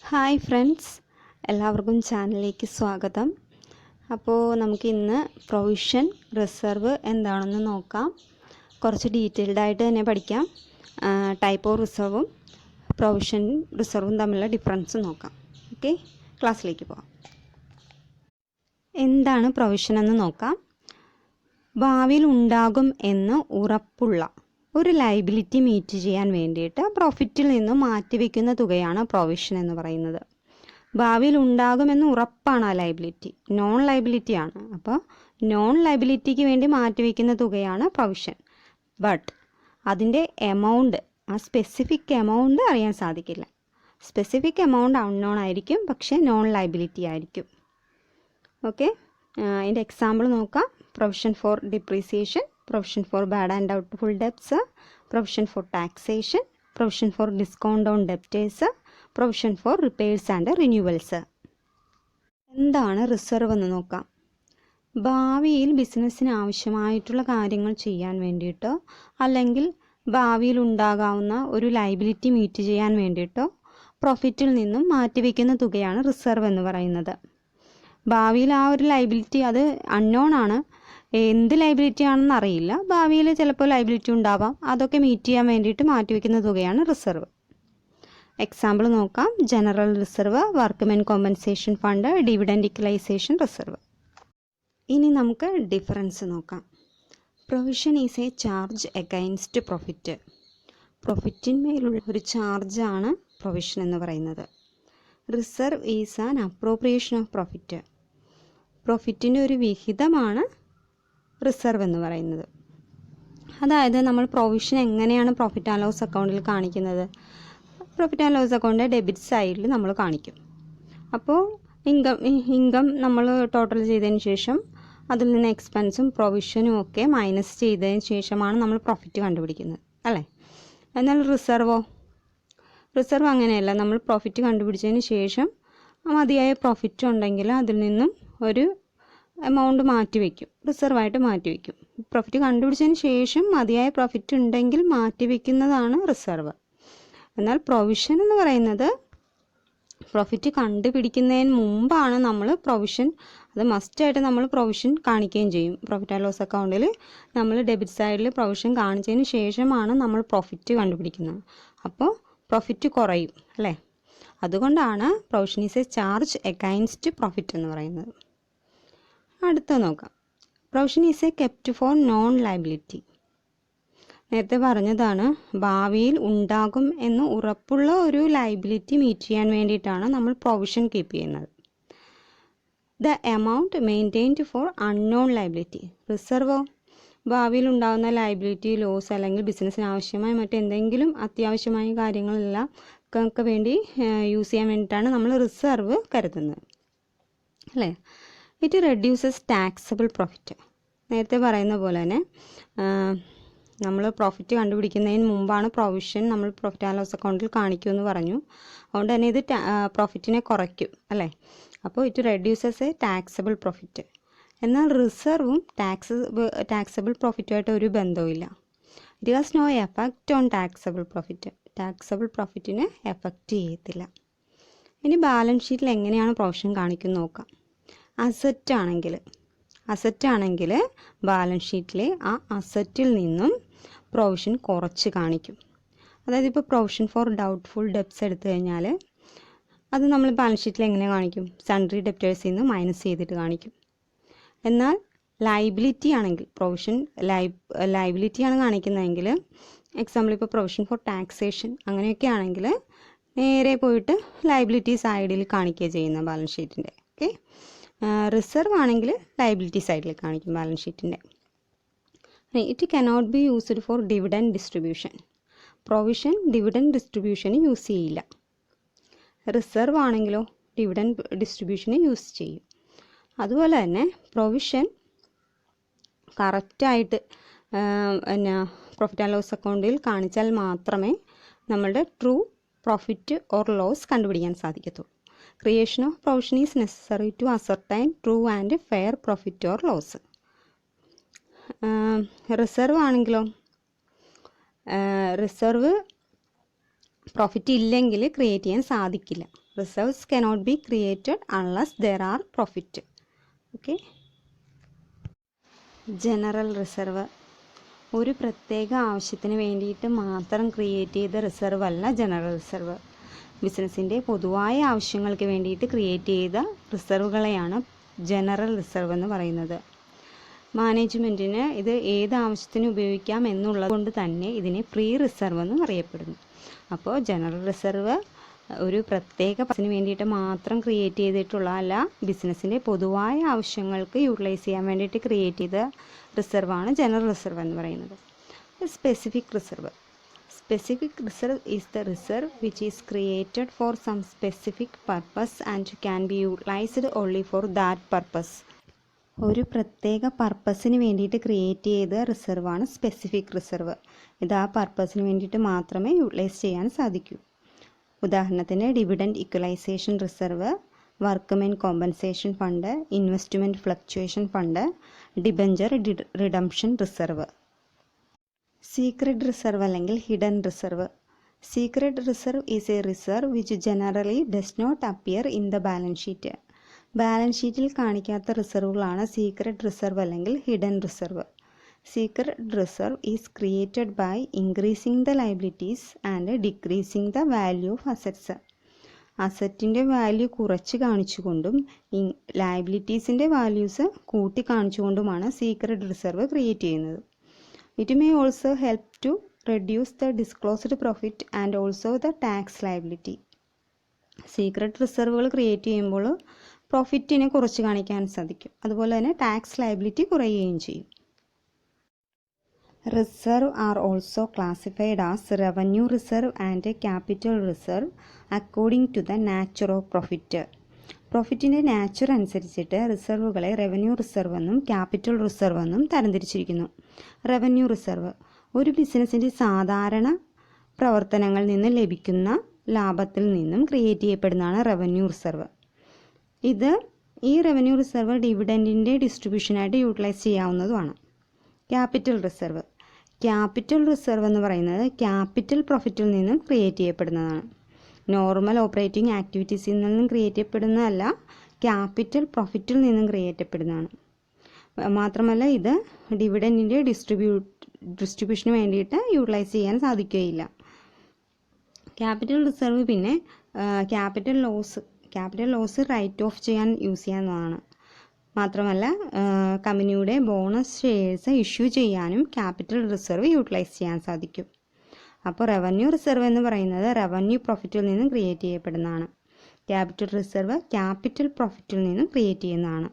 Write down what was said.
Hi friends, എല്ലാവർക്കും ചാനലിലേക്ക് സ്വാഗതം. അപ്പോൾ നമുക്ക് ഇന്ന് പ്രൊവിഷൻ റിസർവ് എന്താണെന്ന് നോക്കാം. കുറച്ച് ഡീറ്റെയിൽഡ് ആയിട്ട് തന്നെ പഠിക്കാം. ടൈപ്പ് ഓഫ് റിസർവും പ്രൊവിഷൻ റിസർവും തമ്മിലുള്ള ഡിഫറൻസ് നോക്കാം. ഓക്കെ, ക്ലാസ്സിലേക്ക് പോകാം. എന്താണ് പ്രൊവിഷൻ എന്ന് നോക്കാം. ഭാവിയിൽ ഉണ്ടാകും എന്ന് ഉറപ്പുള്ള ഒരു ലയബിലിറ്റി മീറ്റ് ചെയ്യാൻ വേണ്ടിയിട്ട് പ്രോഫിറ്റിൽ നിന്നും മാറ്റിവെക്കുന്ന തുകയാണ് പ്രൊവിഷൻ എന്ന് പറയുന്നത്. ഭാവിയിൽ ഉണ്ടാകുമെന്ന് ഉറപ്പാണ് ആ ലയബിലിറ്റി, നോൺ ലയബിലിറ്റിയാണ്. അപ്പോൾ നോൺ ലയബിലിറ്റിക്ക് വേണ്ടി മാറ്റിവെക്കുന്ന തുകയാണ് പ്രൊവിഷൻ. ബട്ട് അതിൻ്റെ എമൗണ്ട്, ആ സ്പെസിഫിക് എമൗണ്ട് അറിയാൻ സാധിക്കില്ല. സ്പെസിഫിക് എമൗണ്ട് അൺനോൺ ആയിരിക്കും, പക്ഷേ നോൺ ലയബിലിറ്റി ആയിരിക്കും. ഓക്കെ, അതിൻ്റെ എക്സാമ്പിൾ നോക്കാം. Provision for depreciation, provision for bad and doubtful debts, provision for taxation, provision for discount on debtors, provision for repairs and renewals. എന്താണ് reserve എന്ന് നോക്കാം. ഭാവിയിൽ ബിസിനസ്സിന് ആവശ്യമായിട്ടുള്ള കാര്യങ്ങൾ ചെയ്യാൻ വേണ്ടിയിട്ടോ അല്ലെങ്കിൽ ഭാവിയിൽ ഉണ്ടാകാവുന്ന ഒരു ലയബിലിറ്റി മീറ്റ് ചെയ്യാൻ വേണ്ടിയിട്ടോ പ്രോഫിറ്റിൽ നിന്നും മാറ്റിവെക്കുന്ന തുകയാണ് റിസർവ് എന്ന് പറയുന്നത്. ഭാവിയിൽ ആ ഒരു ലയബിലിറ്റി അത് അൺനോൺ ആണ്, എന്ത് ലയബിലിറ്റി ആണെന്ന് അറിയില്ല. ഭാവിയിൽ ചിലപ്പോൾ ലയബിലിറ്റി ഉണ്ടാവാം, അതൊക്കെ മീറ്റ് ചെയ്യാൻ വേണ്ടിയിട്ട് മാറ്റിവെക്കുന്ന തുകയാണ് റിസർവ്. എക്സാമ്പിൾ നോക്കാം. General reserve, workmen compensation fund, dividend equalisation reserve. ഇനി നമുക്ക് ഡിഫറൻസ് നോക്കാം. Provision is a charge against profit. പ്രോഫിറ്റിന്മേലുള്ള ഒരു ചാർജാണ് പ്രൊവിഷൻ എന്ന് പറയുന്നത്. Reserve is an appropriation of profit. പ്രോഫിറ്റിൻ്റെ ഒരു വിഹിതമാണ് റിസർവ് എന്ന് പറയുന്നത്. അതായത് നമ്മൾ പ്രൊവിഷൻ എങ്ങനെയാണ് പ്രോഫിറ്റ് ആൻഡ് ലോസ് അക്കൗണ്ടിൽ കാണിക്കുന്നത്? Profit and loss account debit സൈഡിൽ നമ്മൾ കാണിക്കും. അപ്പോൾ ഇൻകം നമ്മൾ ടോട്ടൽ ചെയ്തതിന് ശേഷം അതിൽ നിന്ന് എക്സ്പെൻസും പ്രൊവിഷനും ഒക്കെ മൈനസ് ചെയ്തതിന് ശേഷമാണ് നമ്മൾ പ്രോഫിറ്റ് കണ്ടുപിടിക്കുന്നത്, അല്ലേ? എന്നാൽ റിസർവ് അങ്ങനെയല്ല. നമ്മൾ പ്രോഫിറ്റ് കണ്ടുപിടിച്ചതിന് ശേഷം മതിയായ പ്രോഫിറ്റ് ഉണ്ടെങ്കിൽ അതിൽ നിന്നും ഒരു എമൗണ്ട് മാറ്റിവെക്കും, റിസർവായിട്ട് മാറ്റിവെക്കും. പ്രോഫിറ്റ് കണ്ടുപിടിച്ചതിന് ശേഷം മതിയായ പ്രോഫിറ്റ് ഉണ്ടെങ്കിൽ മാറ്റിവെക്കുന്നതാണ് റിസർവ്. എന്നാൽ പ്രൊവിഷൻ എന്ന് പറയുന്നത് പ്രോഫിറ്റ് കണ്ടുപിടിക്കുന്നതിന് മുമ്പാണ് നമ്മൾ പ്രൊവിഷൻ, അത് മസ്റ്റായിട്ട് നമ്മൾ പ്രൊവിഷൻ കാണിക്കുകയും ചെയ്യും. പ്രോഫിറ്റ് ആൻഡ് ലോസ് അക്കൗണ്ടിൽ നമ്മൾ ഡെബിറ്റ് സൈഡിൽ പ്രൊവിഷൻ കാണിച്ചതിന് ശേഷമാണ് നമ്മൾ പ്രോഫിറ്റ് കണ്ടുപിടിക്കുന്നത്. അപ്പോൾ പ്രോഫിറ്റ് കുറയും, അല്ലേ? അതുകൊണ്ടാണ് provision is a charge against profit എന്ന് പറയുന്നത്. അടുത്ത നോക്കാം. Provision is A kept four non liability. നേരത്തെ പറഞ്ഞതാണ്, ഭാവിയിൽ ഉണ്ടാകും എന്ന് ഉറപ്പുള്ള ഒരു ലയബിലിറ്റി മീറ്റ് ചെയ്യാൻ വേണ്ടിയിട്ടാണ് നമ്മൾ പ്രൊവിഷൻ കീപ്പ് ചെയ്യുന്നത്. The amount maintained for unknown liability. റിസർവോ ഭാവിയിൽ ഉണ്ടാകുന്ന ലയബിലിറ്റി, ലോസ് അല്ലെങ്കിൽ ബിസിനസ്സിന് ആവശ്യമായ മറ്റെന്തെങ്കിലും അത്യാവശ്യമായ കാര്യങ്ങളെല്ലാം ഒക്കെ വേണ്ടി യൂസ് ചെയ്യാൻ വേണ്ടിയിട്ടാണ് നമ്മൾ റിസർവ് കരുതുന്നത്, അല്ലേ? It reduces taxable profit. നേരത്തെ പറയുന്ന പോലെ തന്നെ നമ്മൾ പ്രോഫിറ്റ് കണ്ടുപിടിക്കുന്നതിന് മുമ്പാണ് പ്രൊവിഷൻ നമ്മൾ പ്രോഫിറ്റ് ആൻഡ് ലോസ് അക്കൗണ്ടിൽ കാണിക്കുമെന്ന് പറഞ്ഞു. അതുകൊണ്ട് തന്നെ ഇത് പ്രോഫിറ്റിനെ കുറയ്ക്കും, അല്ലേ? അപ്പോൾ it reduces a taxable profit. എന്നാൽ റിസർവും ടാക്സബിൾ പ്രോഫിറ്റുമായിട്ട് ഒരു ബന്ധവുമില്ല. It has no effect on taxable profit. Taxable പ്രോഫിറ്റിനെ എഫക്റ്റ് ചെയ്യത്തില്ല. ഇനി ബാലൻസ് ഷീറ്റിൽ എങ്ങനെയാണ് പ്രൊവിഷൻ കാണിക്കുന്നത് നോക്കാം. അസറ്റ് ആണെങ്കിൽ ബാലൻസ് ഷീറ്റിലെ ആ അസറ്റിൽ നിന്നും പ്രൊവിഷൻ കുറച്ച് കാണിക്കും. അതായത് ഇപ്പോൾ പ്രൊവിഷൻ ഫോർ ഡൗട്ട്ഫുൾ ഡെബ്റ്റ്സ് എടുത്തു കഴിഞ്ഞാൽ അത് നമ്മൾ ബാലൻസ് ഷീറ്റിൽ എങ്ങനെ കാണിക്കും? സൺട്രി ഡെപ്റ്റേഴ്സിൽ നിന്ന് മൈനസ് ചെയ്തിട്ട് കാണിക്കും. എന്നാൽ ലയബിലിറ്റി ആണെങ്കിൽ, പ്രൊവിഷൻ ലയബിലിറ്റിയാണ് കാണിക്കുന്നതെങ്കിൽ, എക്സാമ്പിൾ ഇപ്പോൾ പ്രൊവിഷൻ ഫോർ ടാക്സേഷൻ അങ്ങനെയൊക്കെ ആണെങ്കിൽ നേരെ പോയിട്ട് ലയബിലിറ്റി സൈഡിൽ കാണിക്കുക ചെയ്യുന്ന ബാലൻസ് ഷീറ്റിൻ്റെ. ഓക്കെ, റിസർവ് ആണെങ്കിൽ ലയബിലിറ്റി സൈഡിൽ കാണിക്കും ബാലൻസ് ഷീറ്റിൻ്റെ. It cannot be used for dividend distribution. Provision dividend ഡിസ്ട്രിബ്യൂഷന് യൂസ് ചെയ്യില്ല. റിസർവ് ആണെങ്കിലോ ഡിവിഡൻഡ് ഡിസ്ട്രിബ്യൂഷന് യൂസ് ചെയ്യും. അതുപോലെ തന്നെ പ്രൊവിഷൻ കറക്റ്റായിട്ട് പ്രോഫിറ്റ് ആൻഡ് ലോസ് അക്കൗണ്ടിൽ കാണിച്ചാൽ മാത്രമേ നമ്മളുടെ ട്രൂ പ്രോഫിറ്റ് ഓർ ലോസ് കണ്ടുപിടിക്കാൻ സാധിക്കത്തുള്ളൂ. Creation of provision is necessary to ascertain true and fair profit or loss. Reserve ആണെങ്കിലോ റിസർവ് പ്രോഫിറ്റ് ഇല്ലെങ്കിൽ ക്രിയേറ്റ് ചെയ്യാൻ സാധിക്കില്ല. Reserves cannot be created unless there are profit. Okay. General reserve ഒരു പ്രത്യേക ആവശ്യത്തിന് വേണ്ടിയിട്ട് മാത്രം ക്രിയേറ്റ് ചെയ്ത റിസർവ് അല്ല ജനറൽ റിസർവ്. ബിസിനസ്സിൻ്റെ പൊതുവായ ആവശ്യങ്ങൾക്ക് വേണ്ടിയിട്ട് ക്രിയേറ്റ് ചെയ്ത റിസർവുകളെയാണ് ജനറൽ റിസർവ് എന്ന് പറയുന്നത്. മാനേജ്മെൻറ്റിന് ഇത് ഏത് ആവശ്യത്തിന് ഉപയോഗിക്കാം എന്നുള്ളത് കൊണ്ട് തന്നെ ഇതിനെ ഫ്രീ റിസർവ് എന്നും അറിയപ്പെടുന്നു. അപ്പോൾ ജനറൽ റിസർവ് ഒരു പ്രത്യേക പർപ്പസിന് വേണ്ടിയിട്ട് മാത്രം ക്രിയേറ്റ് ചെയ്തിട്ടുള്ള അല്ല, ബിസിനസ്സിൻ്റെ പൊതുവായ ആവശ്യങ്ങൾക്ക് യൂട്ടിലൈസ് ചെയ്യാൻ വേണ്ടിയിട്ട് ക്രിയേറ്റ് ചെയ്ത റിസർവാണ് ജനറൽ റിസർവ് എന്ന് പറയുന്നത്. Specific reserve. Specific reserve is the reserve which is created for some specific purpose and can be utilised only for that purpose. ഒരു പ്രത്യേക പർപ്പസിന് വേണ്ടിയിട്ട് ക്രിയേറ്റ് ചെയ്ത റിസർവാണ് സ്പെസിഫിക് റിസർവ്. ഇത് ആ പർപ്പസിന് വേണ്ടിയിട്ട് മാത്രമേ യൂട്ടിലൈസ് ചെയ്യാൻ സാധിക്കൂ. ഉദാഹരണത്തിന് dividend equalisation reserve, workmen compensation fund, investment fluctuation fund, debenture redemption reserve. Secret reserve അല്ലെങ്കിൽ hidden reserve. Secret reserve is a reserve which generally does not appear in the balance sheet. Balance ഷീറ്റിൽ കാണിക്കാത്ത റിസർവുകളാണ് secret reserve അല്ലെങ്കിൽ hidden reserve. Secret reserve is created by increasing the liabilities and decreasing the value of assets. അസറ്റിൻ്റെ value കുറച്ച് കാണിച്ചുകൊണ്ടും ലയബിലിറ്റീസിൻ്റെ values കൂട്ടി കാണിച്ചുകൊണ്ടുമാണ് സീക്രട്ട് റിസർവ് ക്രിയേറ്റ് ചെയ്യുന്നത്. It may also help to reduce the disclosed profit and also the tax liability. Secret റിസർവുകൾ create ചെയ്യുമ്പോൾ പ്രോഫിറ്റിനെ കുറച്ച് കാണിക്കാൻ സാധിക്കും, അതുപോലെ തന്നെ ടാക്സ് ലയബിലിറ്റി കുറയുകയും ചെയ്യും. Reserve are also classified as revenue reserve and capital reserve according to the nature of profit. പ്രോഫിറ്റിൻ്റെ നാച്ചർ അനുസരിച്ചിട്ട് റിസർവുകളെ റവന്യൂ റിസർവ് എന്നും ക്യാപിറ്റൽ റിസർവ് എന്നും തരംതിരിച്ചിരിക്കുന്നു. റവന്യൂ റിസർവ് ഒരു ബിസിനസ്സിൻ്റെ സാധാരണ പ്രവർത്തനങ്ങളിൽ നിന്ന് ലഭിക്കുന്ന ലാഭത്തിൽ നിന്നും ക്രിയേറ്റ് ചെയ്യപ്പെടുന്നതാണ് റവന്യൂ റിസർവ്. ഈ റവന്യൂ റിസർവ് ഡിവിഡൻഡിൻ്റെ ഡിസ്ട്രിബ്യൂഷനായിട്ട് യൂട്ടിലൈസ് ചെയ്യാവുന്നതുമാണ്. ക്യാപിറ്റൽ റിസർവ് എന്ന് പറയുന്നത് ക്യാപിറ്റൽ പ്രോഫിറ്റിൽ നിന്നും ക്രിയേറ്റ് ചെയ്യപ്പെടുന്നതാണ്. നോർമൽ ഓപ്പറേറ്റിംഗ് ആക്ടിവിറ്റീസിൽ നിന്നും ക്രിയേറ്റ് ചെയ്യപ്പെടുന്നതല്ല, ക്യാപിറ്റൽ പ്രോഫിറ്റിൽ നിന്നും ക്രിയേറ്റ് ചെയ്യപ്പെടുന്നതാണ്. മാത്രമല്ല ഇത് ഡിവിഡൻഡിൻ്റെ ഡിസ്ട്രിബ്യൂഷന് വേണ്ടിയിട്ട് യൂട്ടിലൈസ് ചെയ്യാൻ സാധിക്കുകയില്ല. ക്യാപിറ്റൽ റിസർവ് പിന്നെ ക്യാപിറ്റൽ ലോസ് റൈറ്റ് ഓഫ് ചെയ്യാൻ യൂസ് ചെയ്യാവുന്നതാണ്. മാത്രമല്ല കമ്പനിയുടെ ബോണസ് ഷെയർസ് ഇഷ്യൂ ചെയ്യാനും ക്യാപിറ്റൽ റിസർവ് യൂട്ടിലൈസ് ചെയ്യാൻ സാധിക്കും. അപ്പോൾ റവന്യൂ റിസർവ് എന്ന് പറയുന്നത് റവന്യൂ പ്രോഫിറ്റിൽ നിന്നും ക്രിയേറ്റ് ചെയ്യപ്പെടുന്നതാണ്. ക്യാപിറ്റൽ റിസർവ് ക്യാപിറ്റൽ പ്രോഫിറ്റിൽ നിന്നും ക്രിയേറ്റ് ചെയ്യുന്നതാണ്.